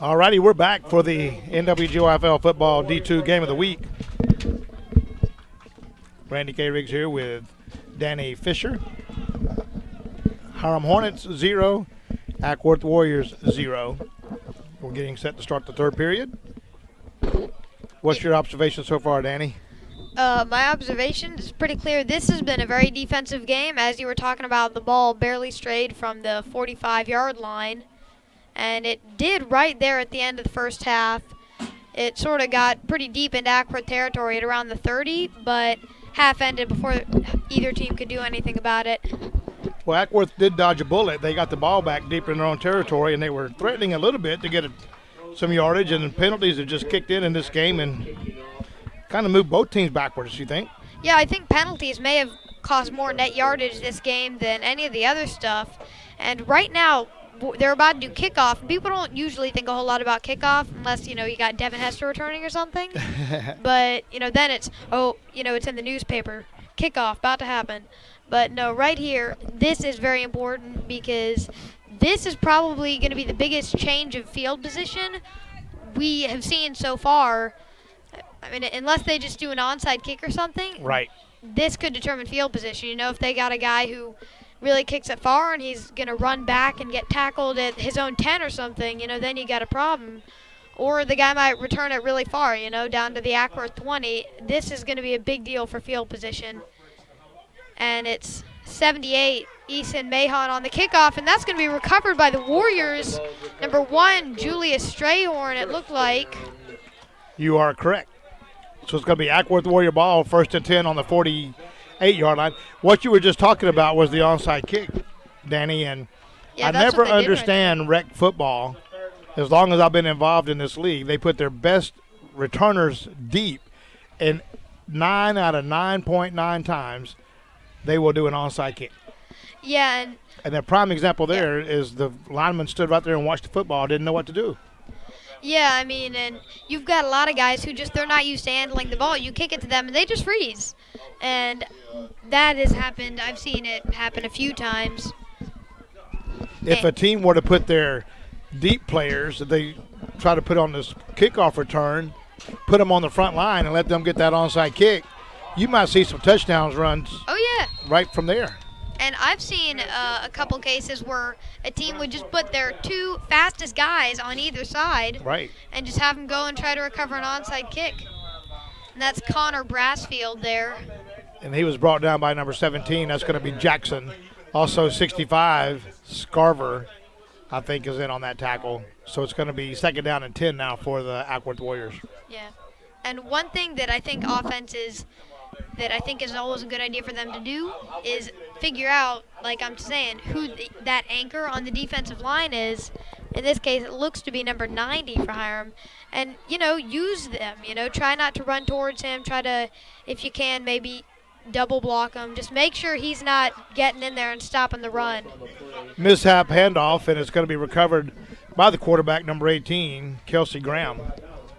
All righty, we're back for the NWGYFL Football D2 Game of the Week. Randy K. Riggs here with Danny Fisher. Hiram Hornets 0, Acworth Warriors 0. We're getting set to start the third period. What's your observation so far, Danny? My observation is pretty clear. This has been a very defensive game. As you were talking about, the ball barely strayed from the 45-yard line. And it did right there at the end of the first half. It sort of got pretty deep into Acworth territory at around the 30, but half ended before either team could do anything about it. Well, Acworth did dodge a bullet. They got the ball back deep in their own territory, and they were threatening a little bit to get some yardage, and the penalties have just kicked in this game and kind of moved both teams backwards, you think? Yeah, I think penalties may have caused more net yardage this game than any of the other stuff. And right now, they're about to do kickoff. People don't usually think a whole lot about kickoff unless, you got Devin Hester returning or something. But, then it's in the newspaper. Kickoff, about to happen. But no, right here, this is very important because this is probably going to be the biggest change of field position we have seen so far. I mean, unless they just do an onside kick or something. Right. This could determine field position. If they got a guy who really kicks it far and he's going to run back and get tackled at his own 10 or something, then you got a problem. Or the guy might return it really far, down to the Acworth 20. This is going to be a big deal for field position. And it's 78, Eason Mahon on the kickoff, and that's going to be recovered by the Warriors. Number 1, Julius Strayhorn, it looked like. You are correct. So it's going to be Acworth Warrior ball, 1st and 10 on the 48-yard line. What you were just talking about was the onside kick, Danny, and yeah, I never understand rec football. As long as I've been involved in this league, they put their best returners deep, and 9 out of 9.9 times they will do an onside kick. Yeah. And the prime example there is the lineman stood right there and watched the football, didn't know what to do. Yeah, I mean, and you've got a lot of guys who they're not used to handling the ball. You kick it to them, and they just freeze. And that has happened. I've seen it happen a few times. If a team were to put their deep players that they try to put on this kickoff return, put them on the front line and let them get that onside kick, you might see some touchdowns runs. Oh, yeah. Right from there. And I've seen a couple cases where a team would just put their 2 fastest guys on either side. Right. And just have them go and try to recover an onside kick. And that's Connor Brassfield there. And he was brought down by number 17. That's going to be Jackson. Also 65, Scarver, I think, is in on that tackle. So it's going to be 2nd down and 10 now for the Acworth Warriors. Yeah. And one thing that I think offenses that I think is always a good idea for them to do is figure out, like I'm saying, who that anchor on the defensive line is. In this case, it looks to be number 90 for Hiram. And, use them. Try not to run towards him. Try to, if you can, maybe double block him. Just make sure he's not getting in there and stopping the run. Mishap handoff, and it's going to be recovered by the quarterback, number 18, Kelsey Graham.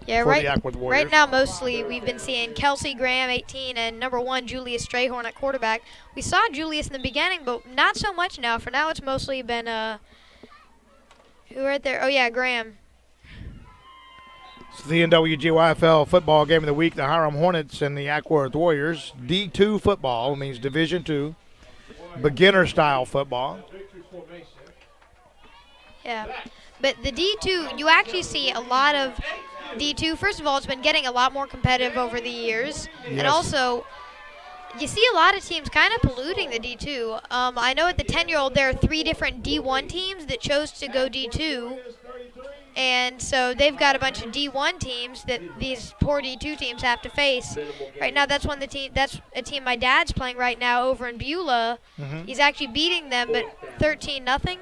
Yeah, right now mostly we've been seeing Kelsey Graham, 18, and number 1, Julius Strayhorn at quarterback. We saw Julius in the beginning, but not so much now. For now, it's mostly been, who right there? Oh, yeah, Graham. It's the NWGYFL Football Game of the Week, the Hiram Hornets and the Acworth Warriors. D2 football means Division II, beginner-style football. Yeah, but the D2, you actually see a lot of D2. First of all, it's been getting a lot more competitive over the years. Yes. And also, you see a lot of teams kind of polluting the D2. I know at the 10-year-old there are 3 different D1 teams that chose to go D2. And so they've got a bunch of D1 teams that these poor D2 teams have to face. Right now, that's a team my dad's playing right now over in Beulah. Mm-hmm. He's actually beating them, but 13-0.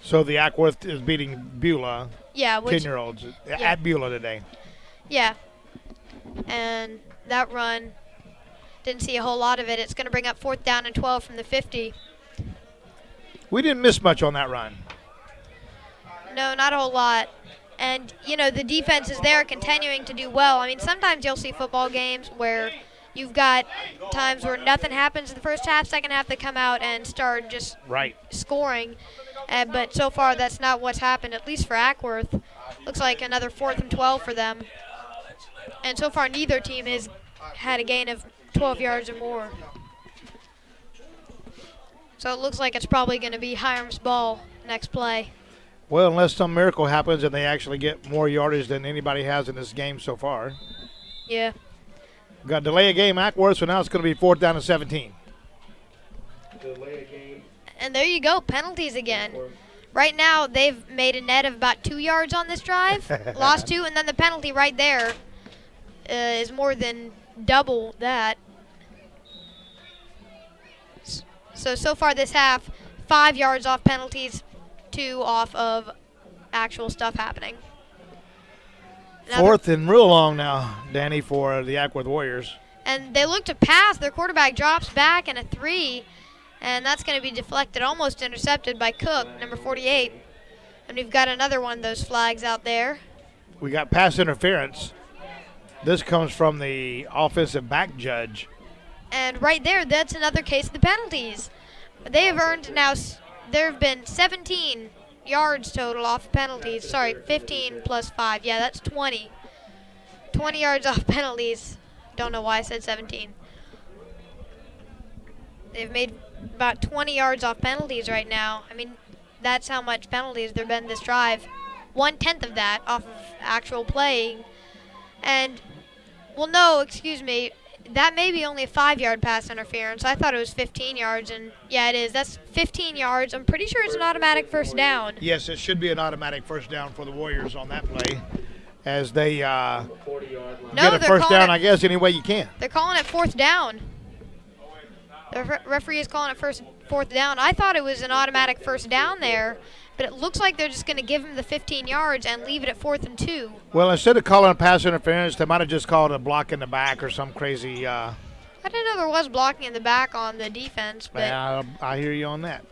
So the Acworth is beating Beulah. Yeah, 10-year-olds at Beulah today. Yeah. And that run, didn't see a whole lot of it. It's going to bring up 4th down and 12 from the 50. We didn't miss much on that run. No, not a whole lot. And, the defense is there continuing to do well. I mean, sometimes you'll see football games where, you've got times where nothing happens in the first half, second half they come out and start just scoring. But so far that's not what's happened, at least for Acworth. Looks like another 4th and 12 for them. And so far neither team has had a gain of 12 yards or more. So it looks like it's probably going to be Hiram's ball next play. Well, unless some miracle happens and they actually get more yardage than anybody has in this game so far. Yeah. We've got delay a game, Acworth, so now it's going to be 4th down and 17. Delay a game. And there you go, penalties again. Right now, they've made a net of about 2 yards on this drive, lost 2, and then the penalty right there is more than double that. So far this half, 5 yards off penalties, 2 off of actual stuff happening. 4th and real long now, Danny, for the Acworth Warriors. And they look to pass. Their quarterback drops back in a 3, and that's going to be deflected, almost intercepted by Cook, number 48. And we've got another one of those flags out there. We got pass interference. This comes from the offensive back judge. And right there, that's another case of the penalties. They have earned now, there have been 17 yards total off penalties. Sorry, 15 plus 5. Yeah, that's 20. 20 yards off penalties. Don't know why I said 17. They've made about 20 yards off penalties right now. I mean, that's how much penalties there have been this drive. 1/10 of that off of actual playing. And, well, no, excuse me. That may be only a 5-yard pass interference. I thought it was 15 yards, and yeah, it is. That's 15 yards. I'm pretty sure it's an automatic first down. Yes, it should be an automatic first down for the Warriors on that play, as they get a first down, I guess, any way you can. They're calling it 4th down. The referee is calling it 4th down. I thought it was an automatic first down there, but it looks like they're just going to give him the 15 yards and leave it at 4th and 2. Well, instead of calling a pass interference, they might have just called a block in the back or some crazy. I didn't know there was blocking in the back on the defense, but I hear you on that.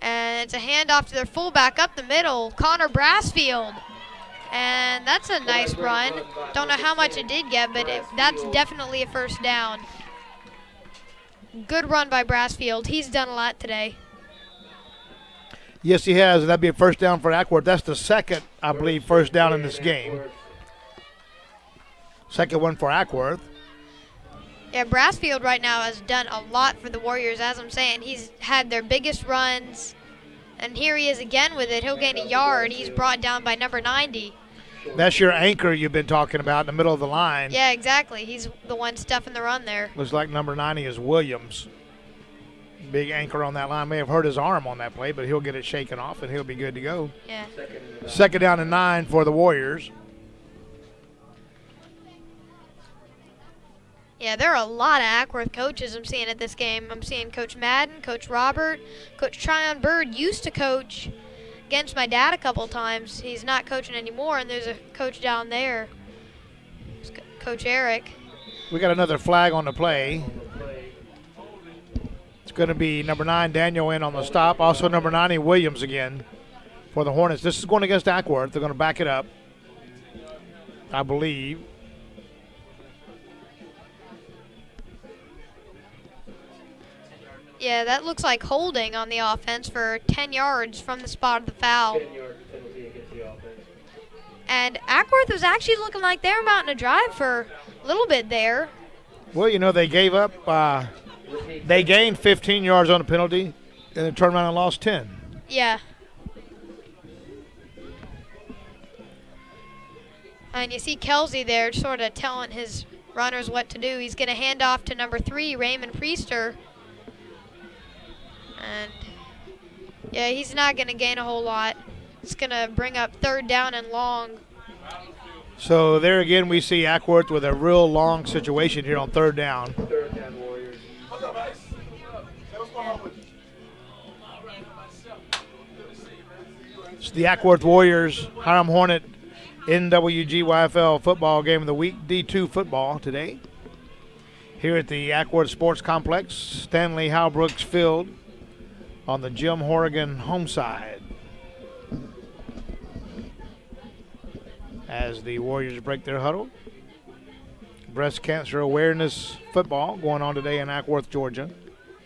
And it's a handoff to their fullback up the middle, Connor Brassfield. And that's a nice run. Don't know how much it did get, but that's definitely a first down. Good run by Brassfield. He's done a lot today. Yes, he has. That'd be a first down for Acworth. That's the second, I believe, first down in this game. Second one for Acworth. Yeah, Brassfield right now has done a lot for the Warriors. As I'm saying, he's had their biggest runs. And here he is again with it. He'll gain a yard. He's brought down by number 90. That's your anchor you've been talking about in the middle of the line. Yeah, exactly. He's the one stuffing the run there. Looks like number 90 is Williams. Big anchor on that line. May have hurt his arm on that play, but he'll get it shaken off and he'll be good to go. Yeah. Second down and 9 for the Warriors. Yeah, there are a lot of Acworth coaches I'm seeing at this game. I'm seeing Coach Madden, Coach Robert, Coach Tryon Bird used to coach against my dad a couple times. He's not coaching anymore, and there's a coach down there, Coach Eric. We got another flag on the play. It's going to be number 9, Daniel, in on the stop. Also number 90, Williams again for the Hornets. This is going against Acworth. They're going to back it up, I believe. Yeah, that looks like holding on the offense for 10 yards from the spot of the foul. 10-yard penalty against the offense. And Acworth was actually looking like they were mounting a drive for a little bit there. Well, you know, they gave up. They gained 15 yards on the penalty, and then turned around and lost 10. Yeah. And you see Kelsey there sort of telling his runners what to do. He's going to hand off to number 3, Raymond Priester. And, yeah, he's not going to gain a whole lot. It's going to bring up 3rd down and long. So there again we see Acworth with a real long situation here on 3rd down. 3rd down Warriors. It's the Acworth Warriors, Hiram Hornet, NWGYFL football game of the week, D2 football today. Here at the Acworth Sports Complex, Stanley Howbrooks Field on the Jim Horrigan home side. As the Warriors break their huddle, breast cancer awareness football going on today in Acworth, Georgia.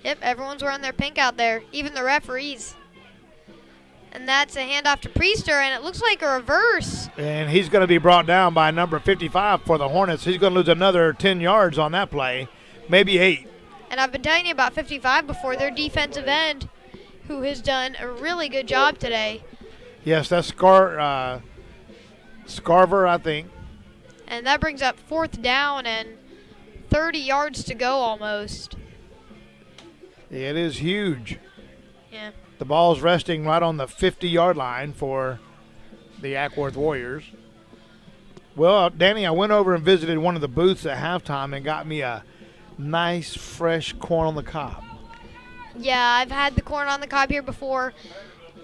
Yep, everyone's wearing their pink out there, even the referees. And that's a handoff to Priester, and it looks like a reverse. And he's going to be brought down by number 55 for the Hornets. He's going to lose another 10 yards on that play, maybe 8. And I've been telling you about 55 before, their defensive end, who has done a really good job today. Yes, that's Scarver, I think. And that brings up 4th down and 30 yards to go almost. It is huge. Yeah. The ball's resting right on the 50-yard line for the Acworth Warriors. Well, Danny, I went over and visited one of the booths at halftime and got me a nice, fresh corn on the cob. Yeah, I've had the corn on the cob here before.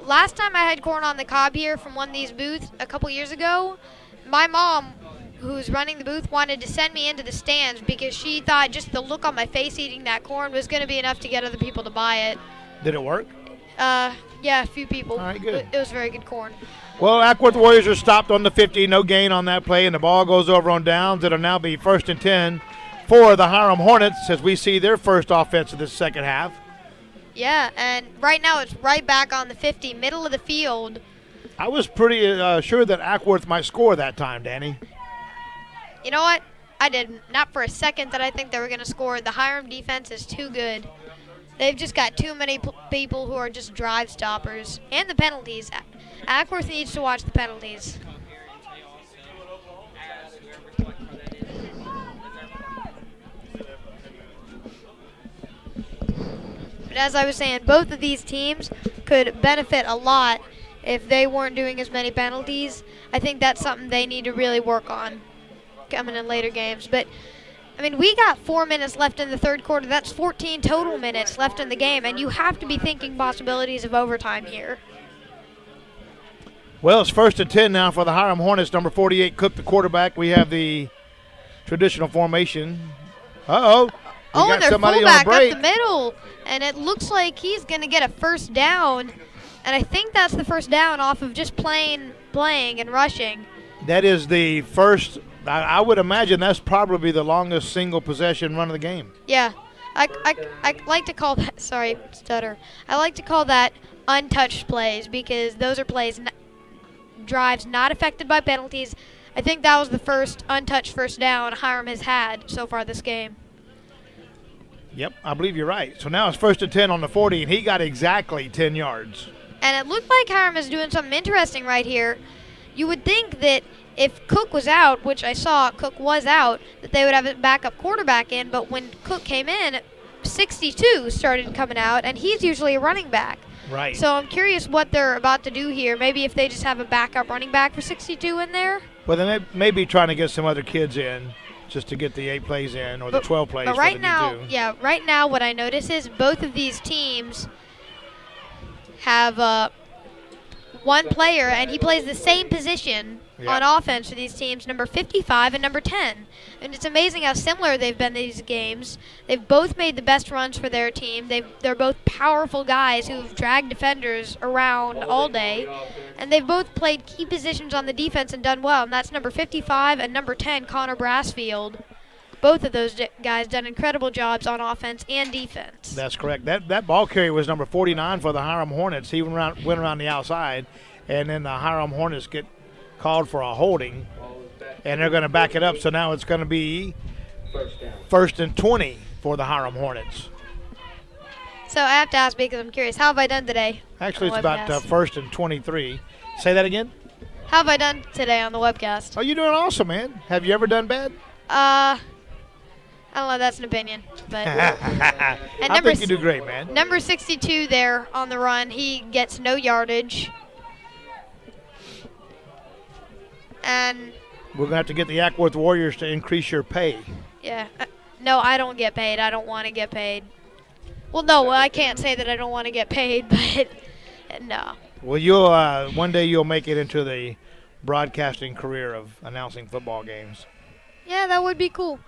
Last time I had corn on the cob here from one of these booths a couple years ago, my mom, who's running the booth, wanted to send me into the stands because she thought just the look on my face eating that corn was going to be enough to get other people to buy it. Did it work? Yeah, a few people. All right, good. It was very good corn. Well, Acworth Warriors are stopped on the 50, no gain on that play, and the ball goes over on downs. It'll now be 1st and 10 for the Hiram Hornets as we see their first offense of this second half. Yeah, and right now it's right back on the 50, middle of the field. I was pretty sure that Acworth might score that time, Danny. You know what? I did not for a second that I think they were going to score. The Hiram defense is too good. They've just got too many people who are just drive stoppers. And the penalties. Acworth needs to watch the penalties. But as I was saying, both of these teams could benefit a lot if they weren't doing as many penalties. I think that's something they need to really work on coming in later games. But I mean, we got 4 minutes left in the third quarter. That's 14 total minutes left in the game, and you have to be thinking possibilities of overtime here. Well, it's 1st and 10 now for the Hiram Hornets. Number 48, Cook, the quarterback. We have the traditional formation. Uh-oh. Oh, and their fullback up break. the middle, and it looks like he's going to get a first down, and I think that's the first down off of just playing and rushing. That is the first. I would imagine that's probably the longest single possession run of the game. Yeah. I like to call that, sorry, stutter. I like to call that untouched plays because those are plays, drives not affected by penalties. I think that was the first untouched first down Hiram has had so far this game. Yep, I believe you're right. So now it's 1st and 10 on the 40, and he got exactly 10 yards. And it looked like Hiram is doing something interesting right here. You would think that if Cook was out, which I saw Cook was out, that they would have a backup quarterback in, but when Cook came in, 62 started coming out, and he's usually a running back. Right. So I'm curious what they're about to do here. Maybe if they just have a backup running back for 62 in there? Well, they may be trying to get some other kids in just to get the 8 plays in or the 12 plays but for right the now, D2. yeah, right now what I notice is both of these teams have one player, and he plays the same position on offense for these teams, number 55 and number 10. And it's amazing how similar they've been these games. They've both made the best runs for their team. They're both powerful guys who've dragged defenders around all day. And they've both played key positions on the defense and done well. And that's number 55 and number 10, Connor Brassfield. Both of those guys done incredible jobs on offense and defense. That's correct. That ball carrier was number 49 for the Hiram Hornets. He went around the outside, and then the Hiram Hornets get called for a holding, and they're going to back it up. So now it's going to be 1st and 20 for the Hiram Hornets. So I have to ask because I'm curious, how have I done today? Actually, it's about 1st and 23. Say that again? How have I done today on the webcast? Oh, you're doing awesome, man. Have you ever done bad? I don't know. That's an opinion. But I think you do great, man. Number 62 there on the run, he gets no yardage. And we're going to have to get the Acworth Warriors to increase your pay. Yeah. No, I don't get paid. I don't want to get paid. Well, no, I can't say that I don't want to get paid, but no. Well, you'll one day you'll make it into the broadcasting career of announcing football games. Yeah, that would be cool.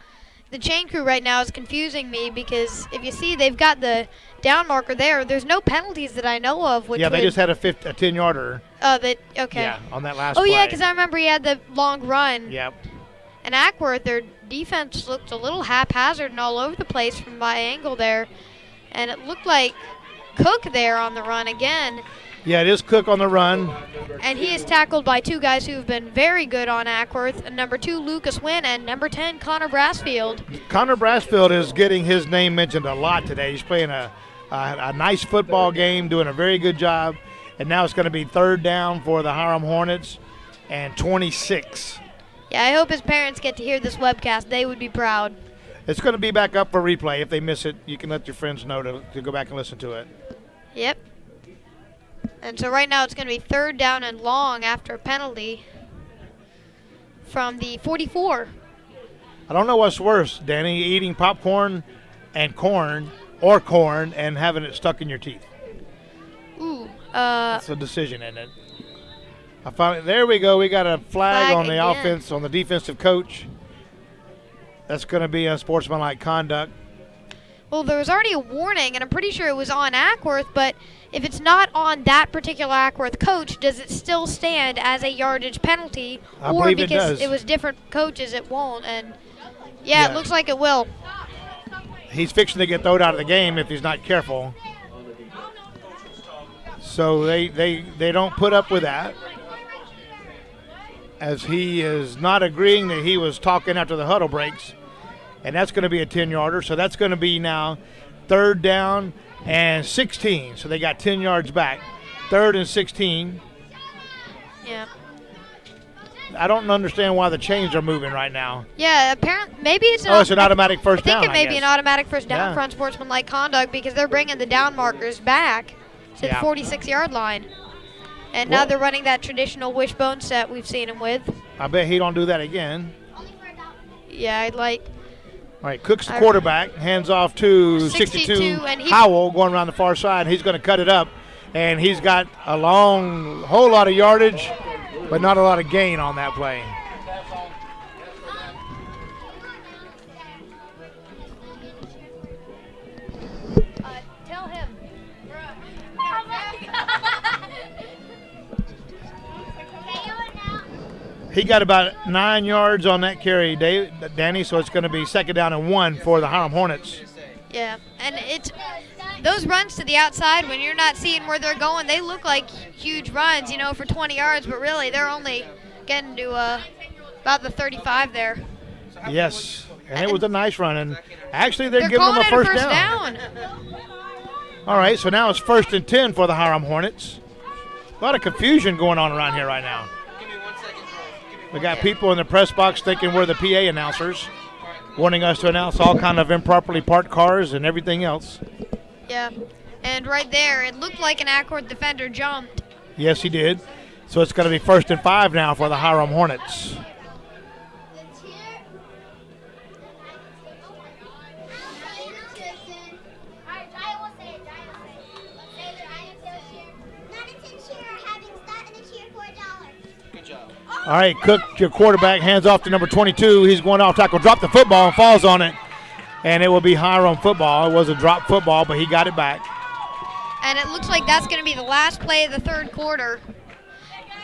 The chain crew right now is confusing me because if you see, they've got the down marker there. There's no penalties that I know of. Which they just had a 10-yarder. Oh, okay. Yeah, on that last Oh, play. yeah, because I remember he had the long run. Yep. And Ackworth, their defense looked a little haphazard and all over the place from my angle there. And it looked like Cook there on the run again. Yeah, it is Cook on the run. And he is tackled by two guys who have been very good on Ackworth. Number 2, Lucas Wynn, and number 10, Connor Brassfield. Connor Brassfield is getting his name mentioned a lot today. He's playing a nice football game, doing a very good job. And now it's going to be 3rd down for the Hiram Hornets and 26. Yeah, I hope his parents get to hear this webcast. They would be proud. It's going to be back up for replay. If they miss it, you can let your friends know to go back and listen to it. Yep. And so right now it's going to be 3rd down and long after a penalty from the 44. I don't know what's worse, Danny, eating popcorn and corn or corn and having it stuck in your teeth. Ooh. That's a decision, isn't it? There we go. We got a flag on the again. offense, on the defensive coach. That's going to be unsportsmanlike conduct. Well, there was already a warning, and I'm pretty sure it was on Ackworth, but if it's not on that particular Ackworth coach, does it still stand as a yardage penalty? I or believe it because does. it was different coaches, it won't? And yeah, it looks like it will. He's fixing to get thrown out of the game if he's not careful. So they don't put up with that, as he is not agreeing that he was talking after the huddle breaks. And that's going to be a 10-yarder. So that's going to be now 3rd down and 16. So they got 10 yards back. 3rd and 16. Yeah. I don't understand why the chains are moving right now. Yeah, apparently, maybe it's It's an automatic first down, I think it may be an guess. automatic first down Yeah. for unsportsmanlike conduct because they're bringing the down markers back to the Yeah. 46-yard line. And now Well- they're running that traditional wishbone set we've seen him with. I bet he don't do that again. Yeah, I'd like... All right, Cook's the quarterback. Hands off to 62 and he- Howell going around the far side. He's going to cut it up. And he's got a whole lot of yardage, but not a lot of gain on that play. Tell him. He got about 9 yards on that carry, Danny, so it's going to be 2nd down and 1 for the Hiram Hornets. Yeah, and it's those runs to the outside when you're not seeing where they're going, they look like huge runs, for 20 yards, but really they're only getting to about the 35 there. Yes, and it was a nice run. And actually, they're giving calling them a it first down. All right, so now it's 1st and 10 for the Hiram Hornets. A lot of confusion going on around here right now. We got people in the press box thinking we're the PA announcers, wanting us to announce all kind of improperly parked cars and everything else. Yeah, and right there, it looked like an Acworth defender jumped. Yes, he did. So it's going to be 1st and 5 now for the Hiram Hornets. All right, Cook, your quarterback, hands off to number 22. He's going off tackle, dropped the football and falls on it. And it will be Hiram football. It was a drop football, but he got it back. And it looks like that's going to be the last play of the 3rd quarter.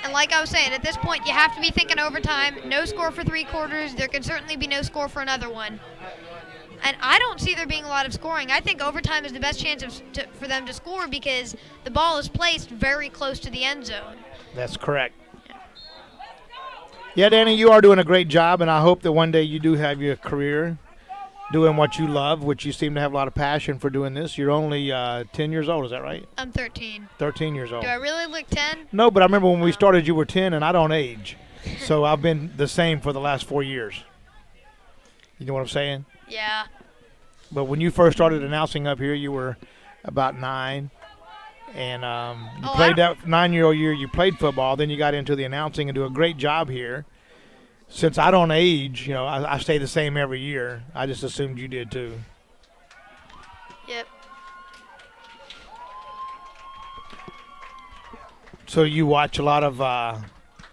And like I was saying, at this point, you have to be thinking overtime. No score for 3 quarters. There can certainly be no score for another one. And I don't see there being a lot of scoring. I think overtime is the best chance for them to score because the ball is placed very close to the end zone. That's correct. Yeah, Danny, you are doing a great job, and I hope that one day you do have your career doing what you love, which you seem to have a lot of passion for doing this. You're only 10 years old, is that right? I'm 13. 13 years old. Do I really look 10? No, but I remember when we started, you were 10, and I don't age. So I've been the same for the last 4 years. You know what I'm saying? Yeah. But when you first started announcing up here, you were about 9. And you played that 9-year-old year. You played football. Then you got into the announcing and do a great job here. Since I don't age, I stay the same every year. I just assumed you did too. Yep. So you watch a lot of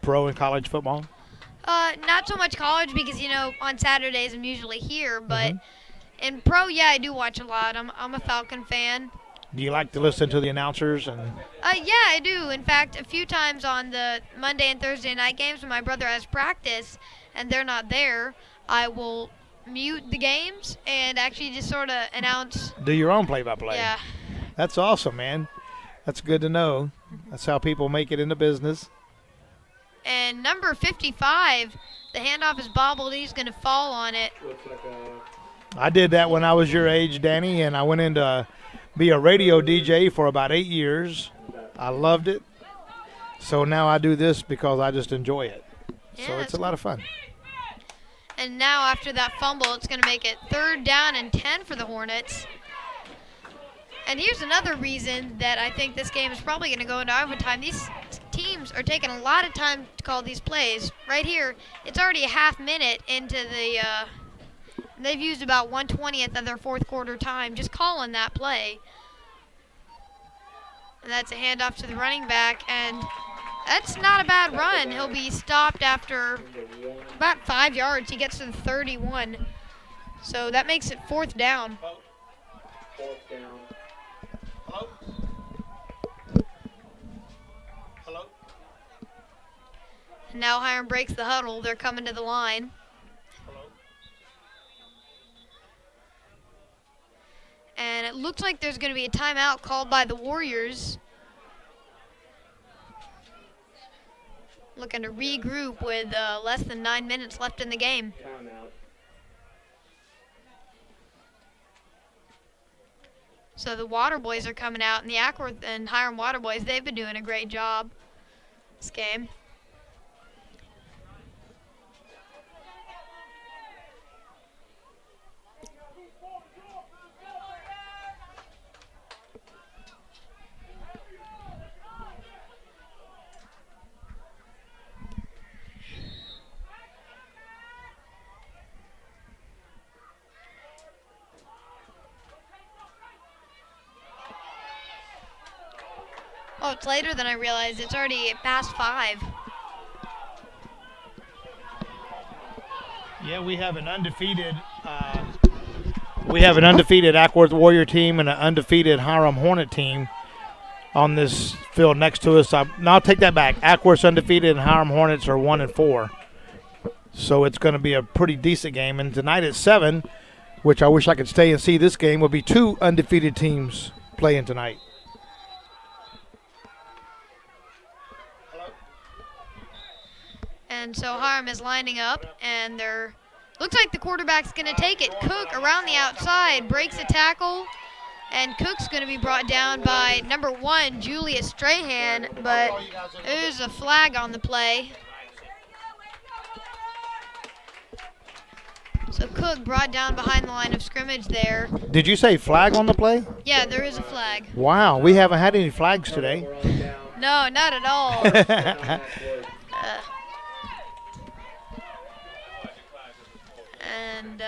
pro and college football? Not so much college because, on Saturdays I'm usually here. But in pro, yeah, I do watch a lot. I'm a Falcon fan. Do you like to listen to the announcers? And Yeah, I do. In fact, a few times on the Monday and Thursday night games when my brother has practice and they're not there, I will mute the games and actually just sort of announce. Do your own play-by-play. Yeah. That's awesome, man. That's good to know. That's how people make it in the business. And number 55, the handoff is bobbled. He's going to fall on it. Looks like a I did that when I was your age, Danny, and I went into be a radio DJ for about 8 years. I loved it. So now I do this because I just enjoy it. So Yeah, it's a lot of fun. And now after that fumble, it's going to make it 3rd down and 10 for the Hornets. And here's another reason that I think this game is probably going to go into overtime. These teams are taking a lot of time to call these plays. Right here, it's already a half minute into the they've used about 1/20th of their 4th quarter time just calling that play. And that's a handoff to the running back, and that's not a bad run. He'll be stopped after number 1. about 5 yards. He gets to the 31. So that makes it 4th down. 4th down. Hello? Hello? And now Hiram breaks the huddle. They're coming to the line. Hello? And it looks like there's going to be a timeout called by the Warriors. Looking to regroup with less than 9 minutes left in the game. Timeout. So the Water Boys are coming out, and the Acworth and Hiram Water Boys, they've been doing a great job this game. Oh, it's later than I realized. It's already past 5. Yeah, we have an undefeated Acworth Warrior team and an undefeated Hiram Hornet team on this field next to us. No, I'll take that back. Acworth's undefeated and Hiram Hornets are 1-4. So it's going to be a pretty decent game. And tonight at 7, which I wish I could stay and see this game, will be 2 undefeated teams playing tonight. And so Hiram is lining up, and they're looks like the quarterback's going to take it. Cook around the outside breaks a tackle, and Cook's going to be brought down by number 1, Julius Strahan, but there's a flag on the play. So Cook brought down behind the line of scrimmage there. Did you say flag on the play? Yeah, there is a flag. Wow, we haven't had any flags today. We're on down. No, not at all. Down Acworth. Uh, and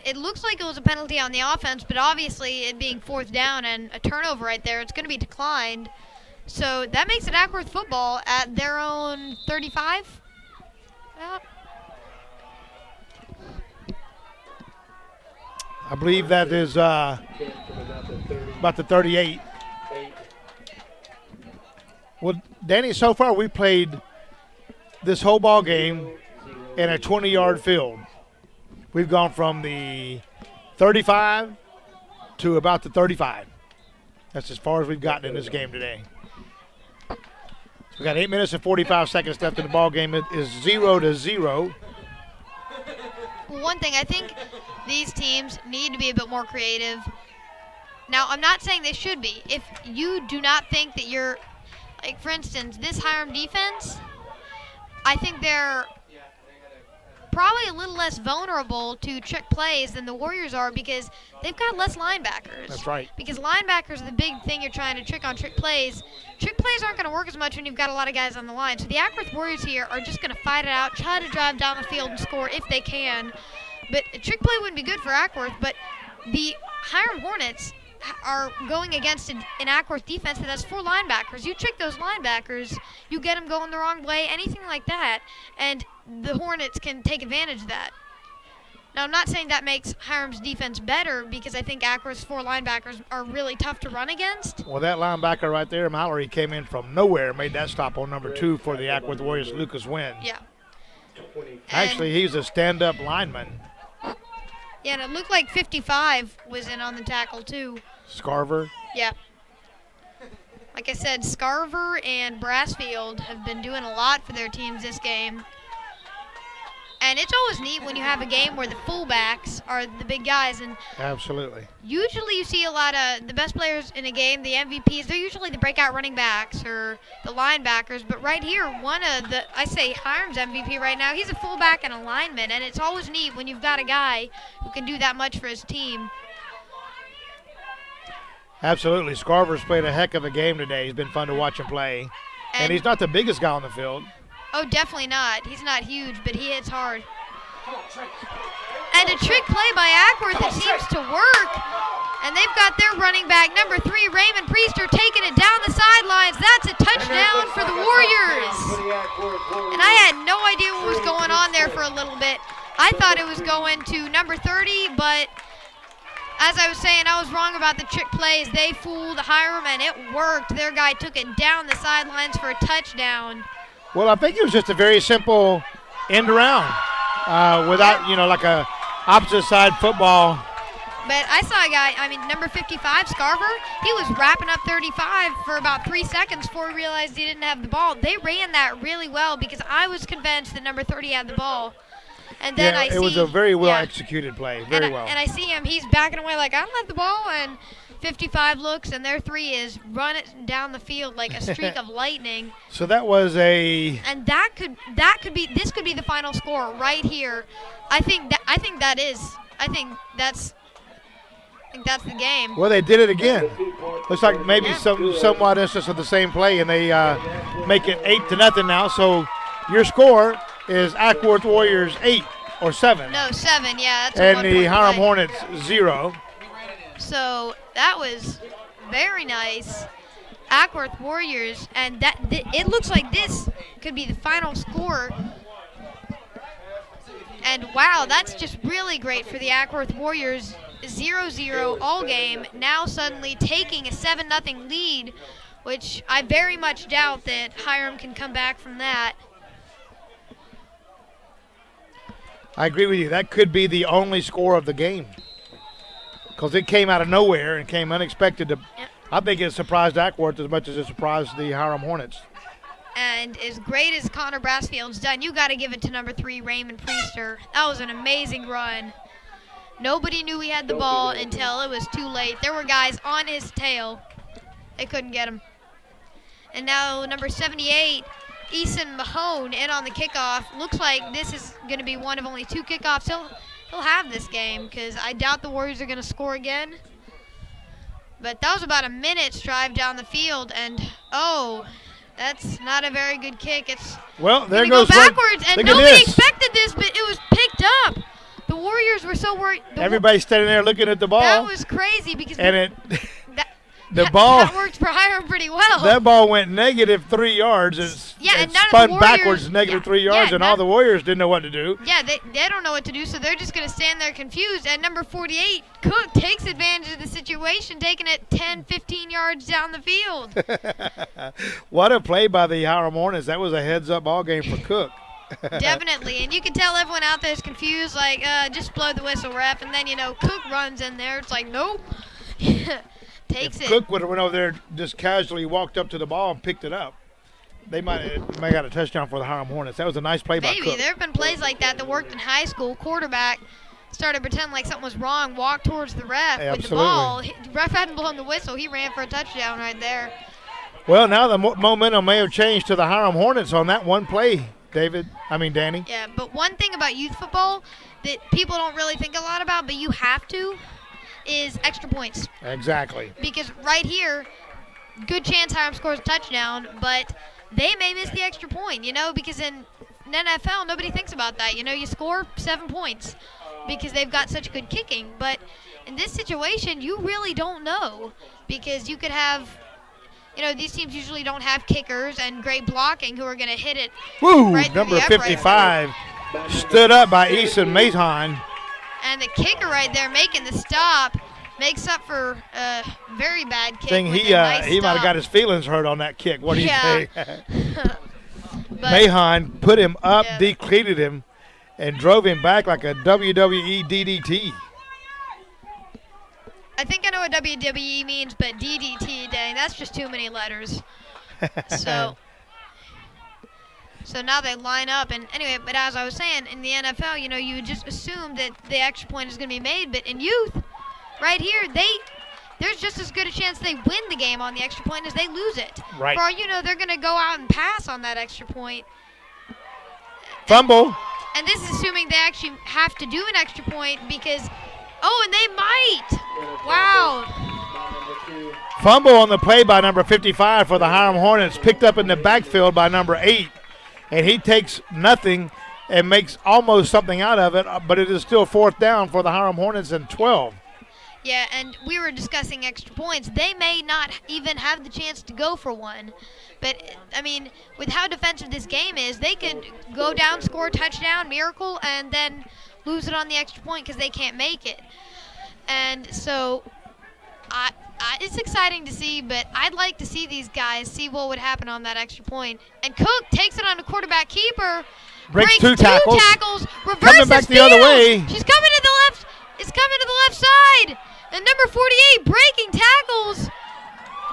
it looks like it was a penalty on the offense, but obviously it being 4th down and a turnover right there, it's going to be declined. So that makes it Acworth football at their own 35. Yeah. I believe that is 10 from about the 30. about the 38. 8. Well, Danny, so far we played this whole ball game in a 20-yard field. We've gone from the 35 to about the 35. That's as far as we've gotten in this game today. So we got 8 minutes and 45 seconds left in the ball game. It is 0-0. One thing, I think these teams need to be a bit more creative. Now, I'm not saying they should be. If you do not think that you're, like, for instance, this Hiram defense, I think they're probably a little less vulnerable to trick plays than the Warriors are because they've got less linebackers. That's right. Because linebackers are the big thing you're trying to trick on trick plays. Trick plays aren't going to work as much when you've got a lot of guys on the line. So the Acworth Warriors here are just going to fight it out, try to drive down the field and score if they can. But a trick play wouldn't be good for Acworth, but the Hiram Hornets are going against an Acworth defense that has 4 linebackers. You trick those linebackers, you get them going the wrong way, anything like that, and the Hornets can take advantage of that. Now, I'm not saying that makes Hiram's defense better because I think Acworth's 4 linebackers are really tough to run against. Well, that linebacker right there, Mallory, came in from nowhere, made that stop on number 2 for the Acworth Warriors, Lucas Wynn. Yeah. 20. Actually, he's a stand-up lineman. Yeah, and it looked like 55 was in on the tackle, too. Scarver. Yeah. Like I said, Scarver and Brassfield have been doing a lot for their teams this game. And it's always neat when you have a game where the fullbacks are the big guys. And Absolutely. usually you see a lot of the best players in a game, the MVPs, they're usually the breakout running backs or the linebackers. But right here, I say Hiram's MVP right now, he's a fullback and a lineman. And it's always neat when you've got a guy who can do that much for his team. Absolutely. Scarver's played a heck of a game today. He's been fun to watch him play. And he's not the biggest guy on the field. Oh, definitely not. He's not huge, but he hits hard. And a trick play by Acworth that seems to work. And they've got their running back, number 3, Raymond Priester, taking it down the sidelines. That's a touchdown for the Warriors. And I had no idea what was going on there for a little bit. I thought it was going to number 30, but as I was saying, I was wrong about the trick plays. They fooled Hiram, and it worked. Their guy took it down the sidelines for a touchdown. Well, I think it was just a very simple end around without, like a opposite side football. But I saw a guy, number 55, Scarver, he was wrapping up 35 for about 3 seconds before he realized he didn't have the ball. They ran that really well because I was convinced that number 30 had the ball. And then it was a very well executed play, very well. And I see him, he's backing away like, I don't have the ball, and 55 looks, and their 3 is run it down the field like a streak of lightning. So that was and this could be the final score right here. I think that's the game. Well, they did it again. Looks like maybe somewhat instance of the same play, and they make it 8-0 now. So your score is Acworth Warriors 8 or 7. No, 7. Yeah, that's and the Hiram Hornets 0. So that was very nice. Acworth Warriors, and it looks like this could be the final score. And wow, that's just really great for the Acworth Warriors. 0-0 all game, now suddenly taking a 7-0 lead, which I very much doubt that Hiram can come back from that. I agree with you. That could be the only score of the game because it came out of nowhere and came unexpected. I think it surprised Acworth as much as it surprised the Hiram Hornets. And as great as Connor Brassfield's done, you got to give it to number 3, Raymond Priester. That was an amazing run. Nobody knew he had the ball until it was too late. There were guys on his tail. They couldn't get him. And now number 78, Eason Mahone, in on the kickoff. Looks like this is going to be one of only 2 kickoffs he'll have this game because I doubt the Warriors are going to score again. But that was about a minute's drive down the field, and that's not a very good kick. There goes go backwards, and nobody expected this, but it was picked up. The Warriors were so worried. Everybody's standing there looking at the ball. That was crazy because the ball that worked for Hiram pretty well. That ball went -3 yards. And none spun of the Warriors, backwards -3 yards, and all the Warriors didn't know what to do. Yeah, they don't know what to do, so they're just going to stand there confused. And number 48, Cook, takes advantage of the situation, taking it 10, 15 yards down the field. What a play by the Hiram Hornets. That was a heads-up ball game for Cook. Definitely, and you can tell everyone out there is confused, like, just blow the whistle, ref. And then, Cook runs in there. It's like, nope. Takes it. Cook would have went over there, just casually walked up to the ball and picked it up. They might have got a touchdown for the Hiram Hornets. That was a nice play by Cook. Maybe. There have been plays like that worked in high school. Quarterback started pretending like something was wrong, walked towards the ref with the ball. Ref hadn't blown the whistle. He ran for a touchdown right there. Well, now the momentum may have changed to the Hiram Hornets on that one play, Danny. Yeah, but one thing about youth football that people don't really think a lot about, but you have to, is extra points. Exactly. Because right here, good chance Hiram scores a touchdown, but they may miss the extra point, because in NFL, nobody thinks about that. You score 7 points because they've got such good kicking. But in this situation, you really don't know because you could have, these teams usually don't have kickers and great blocking who are going to hit it. Woo! Right Number 55 stood up by Eason Mahon. And the kicker right there making the stop makes up for a very bad kick. He might have got his feelings hurt on that kick. What do you think? But Mahon put him up, Yeah. decleated him, and drove him back like a WWE DDT. I think I know what WWE means, but DDT, dang, that's just too many letters. So now they line up, and anyway, but as I was saying, in the NFL, you would just assume that the extra point is going to be made, but in youth, right here, there's just as good a chance they win the game on the extra point as they lose it. Right. For all you know, they're going to go out and pass on that extra point. Fumble. And this is assuming they actually have to do an extra point because, and they might. Wow. By number 2. Fumble on the play by number 55 for the Hiram Hornets, picked up in the backfield by number 8. And he takes nothing and makes almost something out of it, but it is still fourth down for the Hiram Hornets and 12. Yeah, and we were discussing extra points. They may not even have the chance to go for one. But, I mean, with how defensive this game is, they could go down, score a touchdown, miracle, and then lose it on the extra point because they can't make it. And so it's exciting to see, but I'd like to see these guys see what would happen on that extra point. And Cook takes it on a quarterback keeper. Breaks two tackles. Reverses Coming back the other field. way. She's coming to the left. It's coming to the left side. And number 48 breaking tackles.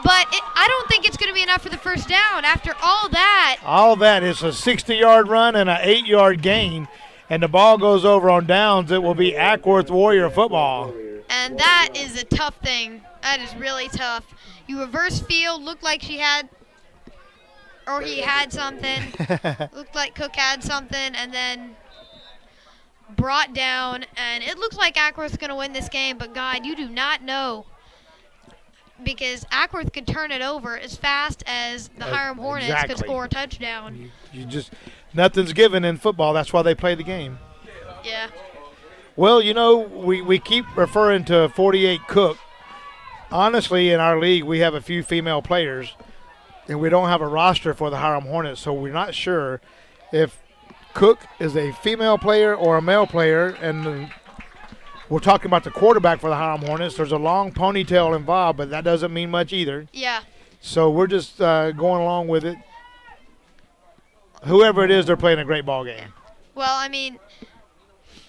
But I don't think it's going to be enough for the first down after all that. All that is a 60-yard run and an 8-yard gain, and the ball goes over on downs. It will be Acworth Warrior football. And that is a tough thing. That is really tough. You reverse field, looked like she had, or he had something. Looked like Cook had something, and then brought down. And it looks like Acworth's going to win this game, but God, you do not know. Because Acworth could turn it over as fast as the Hiram Hornets exactly. could score a touchdown. You just, nothing's given in football. That's why they play the game. Yeah. Well, we keep referring to 48 Cook. Honestly, in our league, we have a few female players, and we don't have a roster for the Hiram Hornets, so we're not sure if Cook is a female player or a male player. And we're talking about the quarterback for the Hiram Hornets. There's a long ponytail involved, but that doesn't mean much either. Yeah. So we're just going along with it. Whoever it is, they're playing a great ball game. Well, I mean,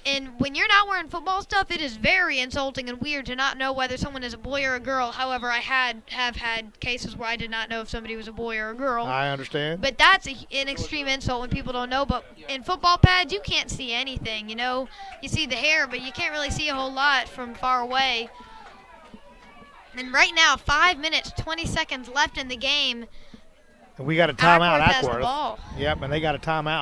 and when you're not wearing football stuff, it is very insulting and weird to not know whether someone is a boy or a girl. However, I have had cases where I did not know if somebody was a boy or a girl. I understand. But that's an extreme insult when people don't know. But in football pads, you can't see anything, You see the hair, but you can't really see a whole lot from far away. And right now, 5 minutes, 20 seconds left in the game. And we got a timeout, Acworth has the Acworth. ball. Yep, and they got a timeout.